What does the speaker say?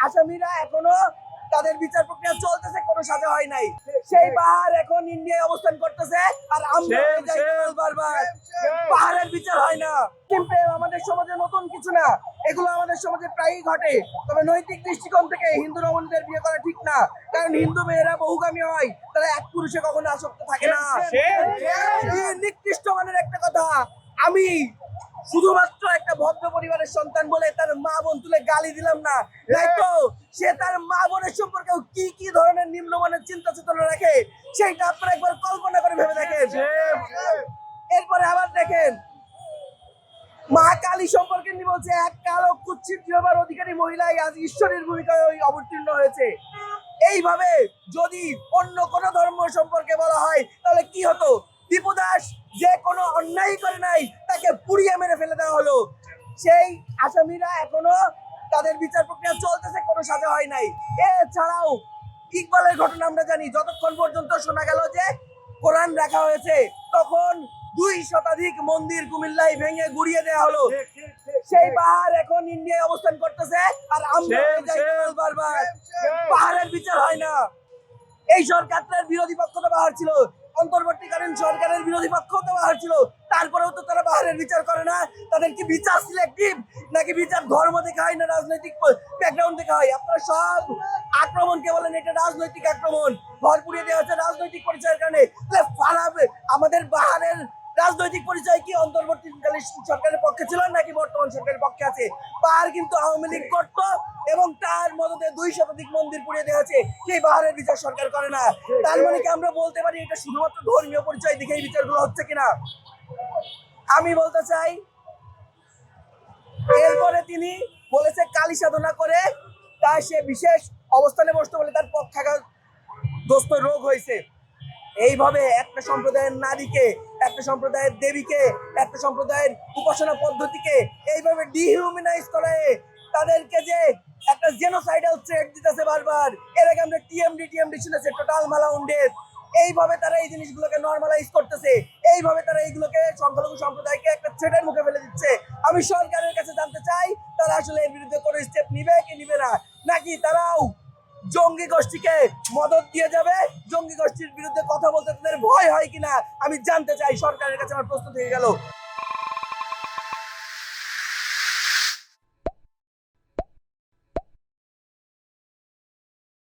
আসামিরা এখনো তাদের বিচার প্রক্রিয়া চলতেছে, কোনো সাজা হয় নাই। সেই বাহার এখন ইন্ডিয়ায় অবস্থান করতেছে, আর আমরা বারবার পাহাড়ের বিচার হয় না। কিন্তু আমাদের সমাজে নতুন কিছু না, এগুলো আমাদের সমাজে প্রায়ই ঘটে। তবে নৈতিক দৃষ্টিকোণ থেকে হিন্দু রমণীদের বিয়ে করা ঠিক না, কারণ হিন্দু মেয়েরা বহুগামী হয়, তারা এক পুরুষে কখনো আসক্ত থাকে না। নিকৃষ্ট মানের একটা কথা, আমি শুধুমাত্র একটা ভদ্র পরিবারের সন্তান বলে তার মা বোন তুলে গালি দিলাম না, তাই তো সে তার মা বোনের সম্পর্কে কি কি ধরনের নিম্নমানের চিন্তা চেতনা রাখে সেইটা আপনারা একবার কল্পনা করে ভেবে দেখেন। এরপরে আবার দেখেন, মা কালী সম্পর্কে বলছে এক কালো কুৎসিত হবার অধিকারী মহিলাই আজ ঈশ্বরের ভূমিকায় অবতীর্ণ হয়েছে। এইভাবে যদি অন্য কোন ধর্ম সম্পর্কে বলা হয় তাহলে কি হতো? দীপু দাস যে কোনো অন্যায় করে নাই, তাকে পুড়িয়ে মেরে ফেলে দেওয়া হলো। সেই আসামিরা এখনো তাদের বিচার প্রক্রিয়া চলতেছে, কোনো সাজা হয় নাই। এছাড়াও ইকবালের ঘটনা আমরা জানি, যতক্ষণ পর্যন্ত শোনা গেল যে কোরআন রাখা হয়েছে, তখন 2 শতাধিক মন্দির কুমিল্লায় ভেঙে গুড়িয়ে দেওয়া হলো। সেই পাহাড় এখন ইন্ডিয়ায় অবস্থান করতেছে, আর আমরা বারবার পাহাড়ের বিচার হয় না। এই সরকারের বিরোধী পক্ষ তো বাহার ছিল, অন্তর্বর্তীকালীন সরকারের বিরোধী পক্ষ তো বাহার ছিল, তারপরেও তো তারা পাহাড়ের বিচার করে না। তাদের কি বিচার সিলেক্টিভ, নাকি বিচার ধর্ম দেখা হয় না রাজনৈতিক ব্যাকগ্রাউন্ড দেখা হয়? আপনারা সব আক্রমণকে বলেন এটা রাজনৈতিক আক্রমণ, ঘর পুড়িয়ে দেওয়া হচ্ছে রাজনৈতিক পরিচয়ের কারণে। ফালাবে আমাদের পাহাড়ের রাজনৈতিক পরিচয় কি অন্তর্বর্তীকালীন সরকারের পক্ষে ছিল নাকি বর্তমান সরকারের পক্ষে আছে? পাহাড় কিন্তু আওয়ামী লীগ করতো, এবং তার মদতে 2 শতাধিক মন্দির পুড়িয়ে দেওয়া হয়েছে, সেই পাহাড়ের বিচার সরকার করে না। তার মানে কি আমরা বলতে পারি এটা শুধুমাত্র ধর্মীয় পরিচয় দেখেই বিচারগুলো হচ্ছে কিনা? আমি বলতে চাই, এরপরে তিনি বলেছে কালী সাধনা করে তাই সে বিশেষ অবস্থানে বসতে বলে তার পক্ষাঘাতগ্রস্ত রোগ হয়েছে। এইভাবে একটা সম্প্রদায়ের নারীকে, একটা সম্প্রদায়ের দেবীকে, একটা সম্প্রদায়ের উপাসনা পদ্ধতিকে এইভাবে ডিহিউম্যানাইজ করে তাদেরকে যে একটা জেনোসাইডাল থ্রেট দিতেছে বারবার। এর আগে আমরা টিএমডি শুনেছি, টোটাল মালাউন্ডের। এইভাবে তারা এই জিনিসগুলোকে নর্মালাইজ করতেছে, এইভাবে তারা এইগুলোকে সংখ্যালঘু সম্প্রদায়কে একটা থ্রেটের মুখে ফেলে দিচ্ছে। আমি সরকারের কাছে জানতে চাই, তারা আসলে এর বিরুদ্ধে কোনো স্টেপ নিবে কি নিবে না, নাকি তারাও জঙ্গি গোষ্ঠীকে মদত দিয়ে যাবে? জঙ্গি গোষ্ঠীর বিরুদ্ধে কথা বলতে তাদের ভয় হয় কিনা আমি জানতে চাই। সরকারের কাছে আমার প্রশ্ন থেকে গেল।